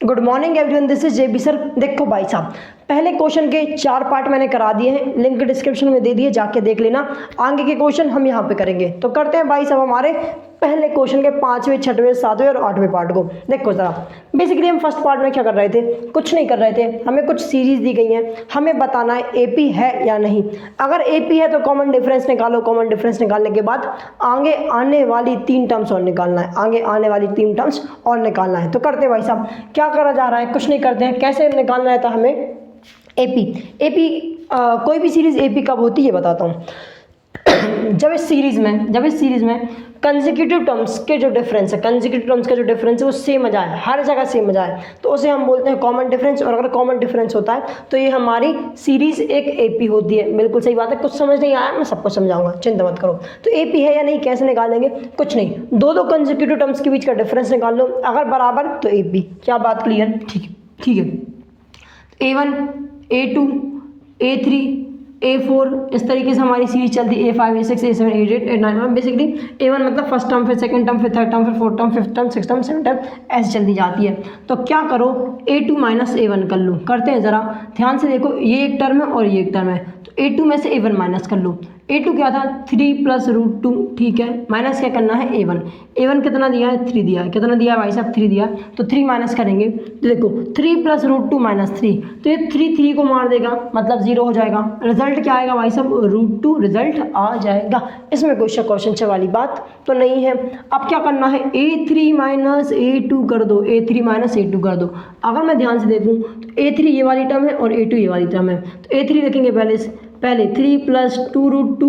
Good morning everyone, this is JB sir. देखो भाई साहब, पहले क्वेश्चन के 4 पार्ट मैंने करा दिए हैं, लिंक डिस्क्रिप्शन में दे दिए, जाके देख लेना। आगे के क्वेश्चन हम यहाँ पे करेंगे। तो करते हैं भाई साहब हमारे पहले क्वेश्चन के 5वें, 6वें, 7वें और 8वें पार्ट को। देखो जरा, बेसिकली हम फर्स्ट पार्ट में क्या कर रहे थे, कुछ नहीं कर रहे थे। हमें कुछ सीरीज दी गई हैं, हमें बताना है एपी है या नहीं। अगर एपी है तो कॉमन डिफरेंस निकालो। कॉमन डिफरेंस निकालने के बाद आगे आने वाली 3 टर्म्स और निकालना है। आगे आने वाली 3 टर्म्स और निकालना है। तो करते हैं भाई साहब, क्या करा जा रहा है, कुछ नहीं करते हैं। कैसे निकालना है तो हमें एपी कोई भी सीरीज एपी कब होती है बताता हूँ। जब इस सीरीज में कंसेक्यूटिव टर्म्स के जो डिफरेंस है, वो सेम आ जाए, हर जगह सेम आ जाए, तो उसे हम बोलते हैं कॉमन डिफरेंस। और अगर कॉमन डिफरेंस होता है तो ये हमारी सीरीज एक एपी होती है। बिल्कुल सही बात है। कुछ समझ नहीं आया, मैं सबको समझाऊंगा, चिंता मत करो। तो एपी है या नहीं कैसे निकालेंगे, कुछ नहीं, दो कंसेक्यूटिव टर्म्स के बीच का डिफरेंस निकाल लो। अगर बराबर तो एपी। क्या बात क्लियर? ठीक है। A1, A2, A3, A4 इस तरीके से हमारी सीरीज चलती है। A5, A6, A7, A8, A9। Basically A1 मतलब फर्स्ट टर्म, फिर सेकंड टर्म, फिर थर्ड टर्म, फिर fourth term, fifth term, sixth term, seventh term, ऐसे चलती जाती है। तो क्या करो, A2 माइनस A1 कर लो। करते हैं ज़रा ध्यान से देखो, ये एक टर्म है और ये एक टर्म है, तो A2 में से A1 माइनस कर लो। A2 क्या था, 3 + √2। ठीक है, माइनस क्या करना है, A1 कितना दिया है, 3 दिया है। कितना दिया है भाई साहब, 3 दिया है, तो 3 माइनस करेंगे। तो देखो 3 + √2 - 3, तो ये 3 को मार देगा, मतलब 0 हो जाएगा। रिजल्ट क्या आएगा भाई साहब, √2 रिजल्ट आ जाएगा। इसमें कोई क्वेश्चन वाली बात तो नहीं है। अब क्या करना है, A3 - A2 कर दो, A3 - A2 कर दो। अगर मैं ध्यान से देखूँ तो A3 ये वाली टर्म है और A2 ये वाली टर्म है, तो A3 लिखेंगे पहले 3 + 2√2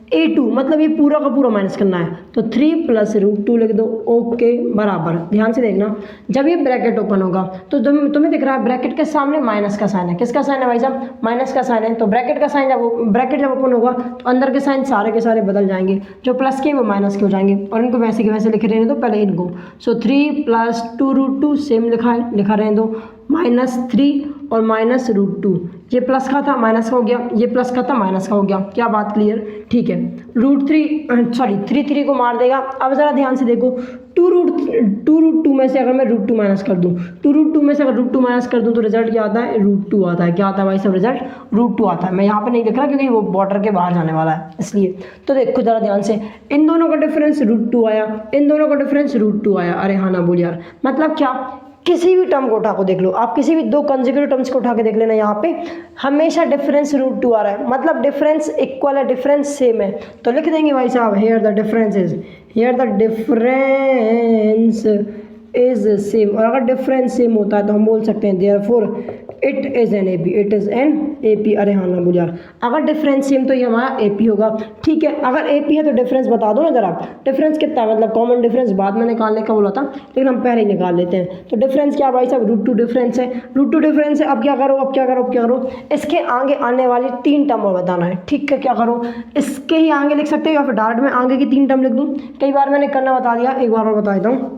- A2, मतलब ये पूरा का पूरा माइनस करना है, तो 3 + √2 लिख दो। ओके, बराबर। ध्यान से देखना, जब ये ब्रैकेट ओपन होगा तो तुम्हें दिख रहा है ब्रैकेट के सामने माइनस का साइन है। किसका साइन है भाई साहब, माइनस का साइन है। तो ब्रैकेट का साइन जब ओपन होगा तो अंदर के साइन सारे के सारे बदल जाएंगे, जो प्लस के वो माइनस के हो जाएंगे, और इनको वैसे के वैसे लिखे रहने दो पहले इनको। सो 3 + 2√2 सेम लिखा रहने दो, -3 और -√2। ये प्लस का था माइनस का हो गया, ये प्लस का था माइनस का हो गया। क्या बात क्लियर? ठीक है। 3 को मार देगा। अब ज़रा ध्यान से देखो, 2√2 में से अगर मैं √2 माइनस कर दूँ, 2√2 में से अगर √2 माइनस कर दूँ तो रिजल्ट क्या आता है, √2 आता है। क्या आता है भाई सब, रिजल्ट √2 आता है। मैं यहाँ पे नहीं लिख रहा क्योंकि वो बॉर्डर के बाहर जाने वाला है, इसलिए। तो देखो ज़रा ध्यान से, इन दोनों का डिफरेंस √2 आया, इन दोनों का डिफरेंस √2 आया। अरे हाँ ना बोल यार, मतलब क्या, किसी भी टर्म को उठा को देख लो आप, किसी भी 2 कंसेक्यूटिव टर्म्स को उठा के देख लेना, यहाँ पे हमेशा डिफरेंस √2 आ रहा है, मतलब डिफरेंस इक्वल है, डिफरेंस सेम है। तो लिख देंगे भाई साहब, here the difference is same. और अगर डिफरेंस सेम होता है तो हम बोल सकते हैं therefore it is an AP. अरे हाँ ना बोल यार, अगर डिफरेंस सेम तो ये हमारा एपी होगा। ठीक है, अगर एपी है तो डिफरेंस बता दो ना जरा, डिफरेंस कितना है, मतलब कॉमन डिफरेंस बाद में निकालने का बोला था, लेकिन हम पहले ही निकाल लेते हैं। तो डिफरेंस क्या भाई साहब, √2 डिफरेंस है, अब क्या करो, इसके आगे आने वाली 3 टर्म और बताना है। ठीक है, क्या करो, इसके ही आगे लिख सकते हो या फिर डायरेक्ट में आगे की 3 टर्म लिख दूँ। कई बार मैंने करना बता दिया, एक बार और बता देता हूँ।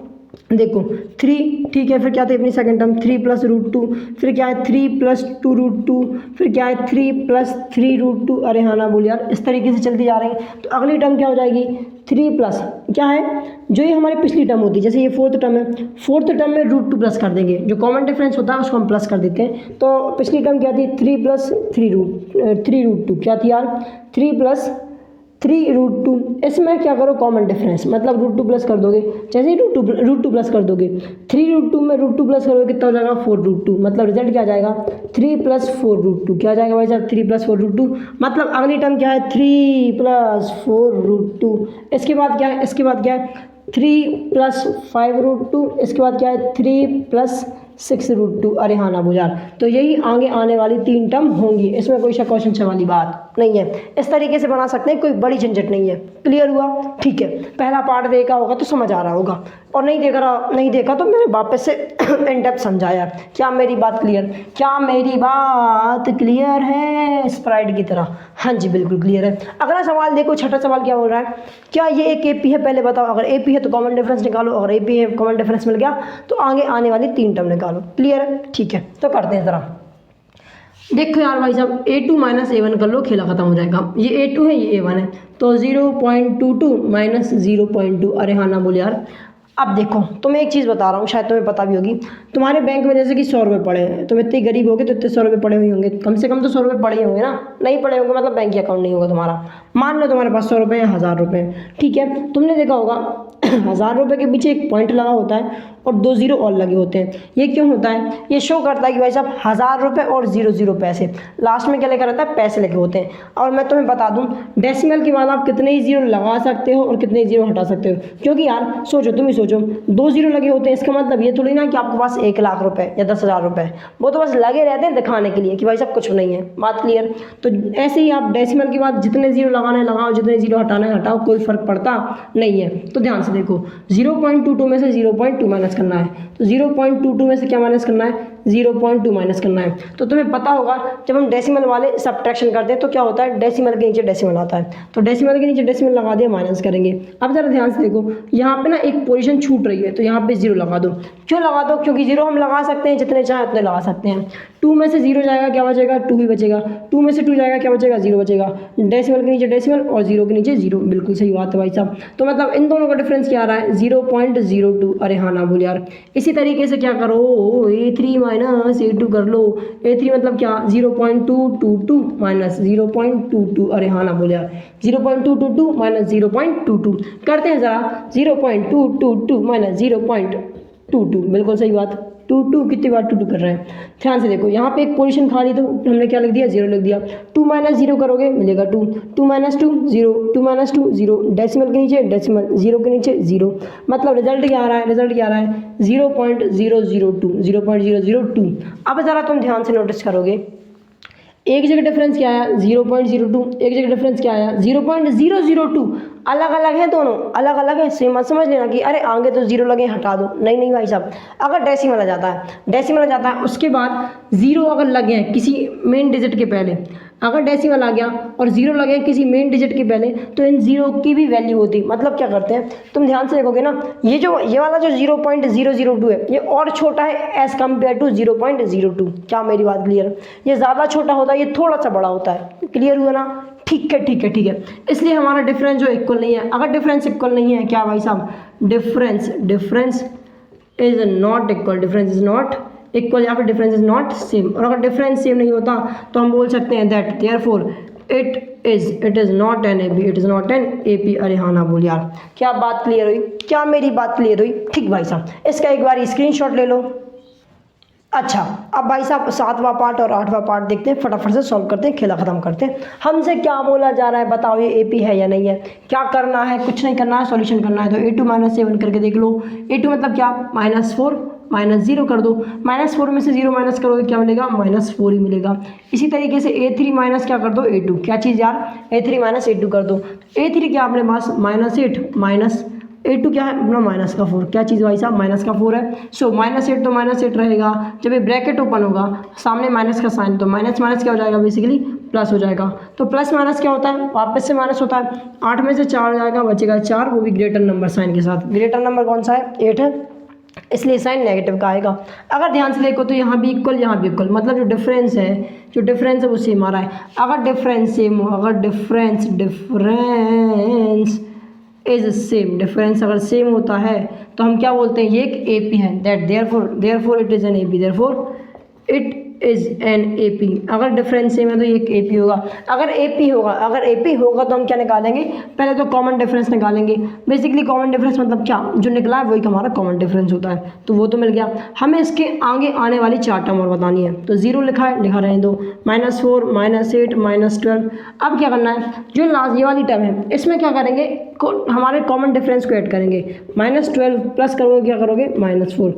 देखो 3, ठीक है, फिर क्या था अपनी सेकंड टर्म 3 + √2, फिर क्या है 3 + 2√2, फिर क्या है 3 + 3√2। अरे हाँ ना बोल यार, इस तरीके से चलती जा रही है। तो अगली टर्म क्या हो जाएगी, 3 प्लस क्या है, जो ये हमारी पिछली टर्म होती है, जैसे ये फोर्थ टर्म है, फोर्थ टर्म में √2 प्लस कर देंगे, जो कॉमन डिफरेंस होता है उसको हम प्लस कर देते हैं। तो पिछली टर्म क्या थी, 3 + 3√2 क्या थी यार, 3 + 3√2। इसमें क्या करो, कॉमन डिफरेंस, मतलब √2 प्लस कर दोगे। जैसे ही √2 प्लस कर दोगे, 3√2 में √2 प्लस करोगे कितना हो जाएगा, 4√2। मतलब रिजल्ट क्या जाएगा, 3 + 4√2। क्या जाएगा भाई साहब, 3 + 4√2। मतलब अगली टर्म क्या है, 3 + 4√2। इसके बाद क्या है, 3 + 5√2। इसके बाद क्या है, 3 + 6√2। अरे हाँ ना बुझार। तो यही आगे आने वाली 3 टर्म होंगी, इसमें कोई क्वेश्चन वाली बात नहीं है। इस तरीके से बना सकते हैं, कोई बड़ी झंझट नहीं है। क्लियर हुआ? ठीक है, पहला पार्ट देखा होगा तो समझ आ रहा होगा, और नहीं देखा तो मैंने वापस से इन डेप्थ समझाया। क्या मेरी बात क्लियर है स्प्राइट की तरह? हाँ जी बिल्कुल क्लियर है। अगला सवाल देखो, छठा सवाल क्या बोल रहा है, क्या ये एक एपी है, पहले बताओ। अगर एपी है तो कॉमन डिफरेंस निकालो, अगर एपी है कॉमन डिफरेंस मिल गया तो आगे आने वाली 3 टर्म निकालो। क्लियर है? ठीक है, तो करते हैं ज़रा। देखो यार भाई साहब, A2 - A1 कर लो, खेला खत्म हो जाएगा। ये A2 है, ये A1 है, तो 0.22 - 0.2। अरे हाँ ना बोल यार, अब देखो तुम्हें एक चीज़ बता रहा हूँ, शायद तुम्हें पता भी होगी। तुम्हारे बैंक में जैसे कि 100 रुपये पड़े हैं, तुम इतने गरीब होगे तो इतने 100 रुपये पड़े हुए होंगे, कम से कम तो 100 रुपये पड़े ही होंगे ना। नहीं पड़े होंगे मतलब बैंक अकाउंट नहीं होगा तुम्हारा। मान लो तुम्हारे पास 100 रुपये या 1000 रुपये, ठीक है। तुमने देखा होगा 1000 रुपये के पीछे एक पॉइंट लगा होता है और 2 जीरो और लगे होते हैं। ये क्यों होता है? ये शो करता है कि भाई साहब 1000 रुपये और 00 पैसे, लास्ट में क्या लेकर रहता है? पैसे लगे होते हैं। और मैं तुम्हें बता दूं, डेसिमल के बाद आप कितने ही जीरो लगा सकते हो और कितने ही जीरो हटा सकते हो, क्योंकि यार सोचो, तुम ही सोचो, 2 जीरो लगे होते हैं, इसका मतलब ये थोड़ी ना कि आपके पास 1 लाख रुपए या 10,000 रुपए, वो तो बस लगे रहते हैं दिखाने के लिए कि भाई साहब कुछ नहीं है। बात क्लियर? तो ऐसे ही आप डेसिमल के बाद जितने जीरो लगाना है लगाओ, जितने जीरो हटाना है हटाओ, कोई फर्क पड़ता नहीं है। तो ध्यान से देखो, 0.22 में से 0.2 माइनस करना है, तो 0.22 में से क्या माइनस करना है? 0.2 माइनस करना है। तो तुम्हें पता होगा जब हम डेसिमल वाले सब्ट्रैक्शन करते हैं तो क्या होता है? डेसिमल के नीचे डेसिमल आता है, तो डेसिमल के नीचे डेसिमल लगा दिया, माइनस करेंगे। अब जरा ध्यान से देखो, यहाँ पे ना एक पोजीशन छूट रही है, तो यहाँ पे 0 लगा दो। क्यों लगा दो? क्योंकि 0 हम लगा सकते हैं, जितने चाहे उतने लगा सकते हैं। 2 में से 0 जाएगा, क्या बचेगा? 2 ही बचेगा। 2 में से 2 जाएगा, क्या बचेगा? 0 बचेगा। डेसिमल के नीचे डेसिमल और 0 के नीचे 0, बिल्कुल सही बात है भाई साहब। तो मतलब इन दोनों का डिफरेंस क्या आ रहा है? 0.02। अरे हाँ ना भूल यार। इसी तरीके से क्या करो, A3 माइनस A2 कर लो। A3 मतलब क्या? 0.222 माइनस 0.22, अरे हाँ ना बोले यार, 0.222 माइनस 0.22 करते हैं ज़रा। 0.222 माइनस 0.22, बिल्कुल सही बात। 22 कितनी बार 22 कर रहे हैं? ध्यान से देखो, यहाँ पे एक पोजीशन खाली, तो हमने क्या लिख दिया? 0 लिख दिया। 2 माइनस 0 करोगे मिलेगा 2, 2 माइनस 2 0, 2 माइनस 2 0, डेसिमल के नीचे डेसिमल, 0 के नीचे 0, मतलब रिजल्ट क्या आ रहा है? रिजल्ट क्या आ रहा है? 0.002, 0.002। अब ज़रा तुम ध्यान से नोटिस करोगे, एक जगह डिफरेंस क्या आया? 0.02, एक जगह डिफरेंस क्या आया? 0.002। अलग अलग है दोनों, अलग अलग है। सेम मत समझ लेना कि अरे आगे तो 0 लगे हटा दो, नहीं नहीं भाई साहब। अगर डेसिमल आ जाता है, डेसिमल आ जाता है, उसके बाद 0 अगर लगे हैं किसी मेन डिजिट के पहले, अगर डेसिमल आ गया और 0 लगे किसी मेन डिजिट के पहले, तो इन 0 की भी वैल्यू होती। मतलब क्या करते हैं, तुम ध्यान से देखोगे ना, ये वाला जो 0.002 है, ये और छोटा है एज कम्पेयर टू 0.02। क्या मेरी बात क्लियर? ये ज़्यादा छोटा होता है, ये थोड़ा सा बड़ा होता है। क्लियर हुआ ना? ठीक है ठीक है ठीक है। इसलिए हमारा डिफरेंस जो इक्वल नहीं है। अगर डिफरेंस इक्वल नहीं है, क्या भाई साहब? Difference is not equal, difference is not equal, या फिर डिफरेंस इज नॉट सेम। और अगर डिफरेंस सेम नहीं होता तो हम बोल सकते हैं that therefore it is not an AP, it is not an AP। अरे हाँ ना बोल यार। क्या बात क्लियर हुई? क्या मेरी बात क्लियर हुई? ठीक भाई साहब, इसका एक बार स्क्रीनशॉट ले लो। अच्छा, अब भाई साहब 7वां पार्ट और 8वां पार्ट देखते हैं, फटाफट से सॉल्व करते हैं, खेला ख़त्म करते हैं। हमसे क्या बोला जा रहा है बताओ, ये AP है या नहीं है? क्या करना है? कुछ नहीं करना है, सॉल्यूशन करना है। तो A2 माइनस 7 करके देख लो। A2 मतलब क्या? -4 माइनस 0 कर दो। -4 में से 0 माइनस करोगे, क्या मिलेगा? -4 ही मिलेगा। इसी तरीके से A3 माइनस क्या कर दो? A2। क्या चीज़ यार? A3 माइनस A2 कर दो। A3 क्या अपने पास? -8 माइनस A2 क्या है अपना? -4। क्या चीज़ भाई साहब? -4 है। सो -8 तो -8 रहेगा। जब ये ब्रैकेट ओपन होगा, सामने माइनस का साइन, तो माइनस माइनस क्या हो जाएगा? बेसिकली प्लस हो जाएगा। तो प्लस माइनस क्या होता है? वापस से माइनस होता है। 8 में से 4 जाएगा, बचेगा 4, वो भी ग्रेटर नंबर साइन के साथ। ग्रेटर नंबर कौन सा है? 8 है, इसलिए साइन नेगेटिव का आएगा। अगर ध्यान से देखो तो यहाँ भी इक्वल, यहाँ भी इक्वल, मतलब जो डिफरेंस है वो सेम आ रहा है। अगर डिफरेंस सेम हो, अगर डिफरेंस इज सेम, डिफरेंस अगर सेम होता है तो हम क्या बोलते हैं? ये एक AP है। That therefore it is an AP, therefore it is an AP। अगर डिफरेंस सेम है तो ये एक AP होगा। अगर AP होगा तो हम क्या निकालेंगे? पहले तो कॉमन डिफरेंस निकालेंगे। बेसिकली कॉमन डिफरेंस मतलब क्या? जो निकला है वही हमारा कॉमन डिफरेंस होता है, तो वो तो मिल गया। हमें इसके आगे आने वाली 4 टर्म और बतानी है। तो 0 लिखा है, लिखा रहने दो। -4 -8 -12। अब क्या करना है? जो लास्ट ये वाली टर्म है, इसमें क्या करेंगे? हमारे कॉमन डिफरेंस को ऐड करेंगे। -12 प्लस करोगे, क्या करोगे? -4।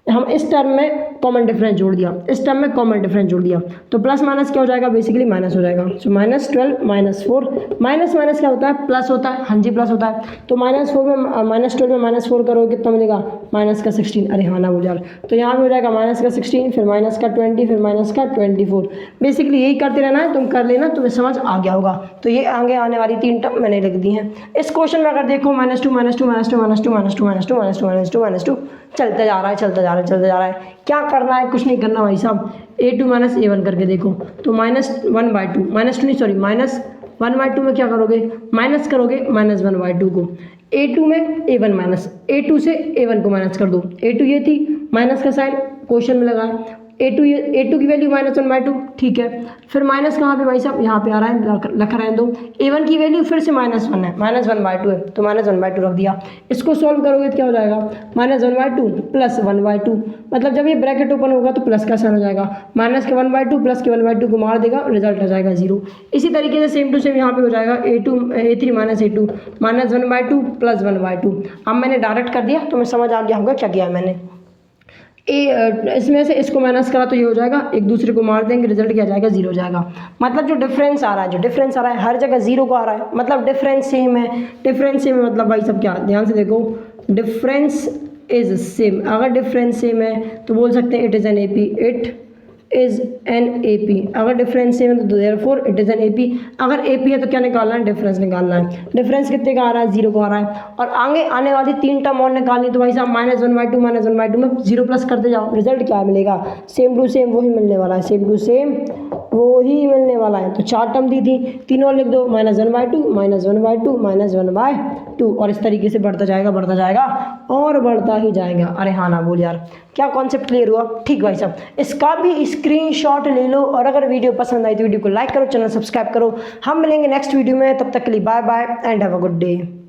हम इस टर्म में कॉमन डिफरेंस जोड़ दिया, इस टर्म में कॉमन डिफरेंस जोड़ दिया, तो प्लस माइनस क्या हो जाएगा? बेसिकली माइनस हो जाएगा। सो -12 -4, माइनस माइनस क्या होता है? प्लस होता है। हाँ जी, प्लस होता है। तो -12 में -4 करोगे कितना मिलेगा? -16। अरे हाँ ना बोल यार। तो यहाँ भी हो जाएगा -16, फिर -20, फिर -24। बेसिकली यही करते रहना है, तुम कर लेना, तुम्हें समझ आ गया होगा। तो ये आगे आने वाली 3 टर्म मैंने लिख दी हैं। इस क्वेश्चन में अगर देखो -2 चलते जा रहा है। क्या करना है? कुछ नहीं करना भाई साहब। A2 माइनस A1 करके देखो, तो -1/2 में क्या करोगे? माइनस करोगे -1/2 को। A2 में A1 माइनस, A2 से A1 को माइनस कर दो, A2 ये थी, माइनस का साइन क्वेश्चन में लगाए, A2 की वैल्यू -1/2, ठीक है। फिर माइनस कहाँ पे भाई साहब, यहाँ पे आ रहा है, लख रहने दो। A1 की वैल्यू फिर से -1 है, -1/2 है, तो -1/2 रख दिया। इसको सॉल्व करोगे तो क्या हो जाएगा, -1/2 + 1/2, मतलब जब ये ब्रैकेट ओपन होगा तो प्लस का साइन हो जाएगा, माइनस के 1/2 प्लस के 1/2 को मार देगा, रिजल्ट आ जाएगा 0। इसी तरीके से सेम टू सेम यहाँ पे हो जाएगा A3 -A2 -1/2 + 1/2। अब मैंने डायरेक्ट कर दिया तो मैं समझ आ गया होगा क्या किया मैंने। इसमें से इसको माइनस करा तो ये हो जाएगा, एक दूसरे को मार देंगे, रिजल्ट क्या जाएगा, 0 जाएगा। मतलब जो डिफरेंस आ रहा है, हर जगह 0 को आ रहा है, मतलब डिफरेंस सेम है। डिफरेंस सेम है मतलब भाई सब क्या, ध्यान से देखो, डिफरेंस इज सेम। अगर डिफरेंस सेम है तो बोल सकते हैं it is an AP, it is an AP। अगर डिफरेंस सेम है तो therefore it is an AP। अगर AP है तो क्या निकालना है, डिफरेंस निकालना है। डिफरेंस कितने का आ रहा है, 0 को आ रहा है। और आगे आने वाली 3 टर्म और निकालनी, तो भाई साहब -1/2 में 0 प्लस करते जाओ, रिजल्ट क्या मिलेगा, सेम टू सेम वही मिलने वाला है, सेम टू सेम वही मिलने वाला है। तो 4 टर्म दी थी, 3 और लिख दो, -1/2 -1/2 -1/2, और इस तरीके से बढ़ता जाएगा और बढ़ता ही जाएगा। अरे हाँ ना बोल यार, क्या कॉन्सेप्ट क्लियर हुआ, ठीक भाई साहब। इसका भी स्क्रीनशॉट ले लो, और अगर वीडियो पसंद आई तो वीडियो को लाइक करो, चैनल सब्सक्राइब करो। हम मिलेंगे नेक्स्ट वीडियो में, तब तक के लिए bye bye and have a good day.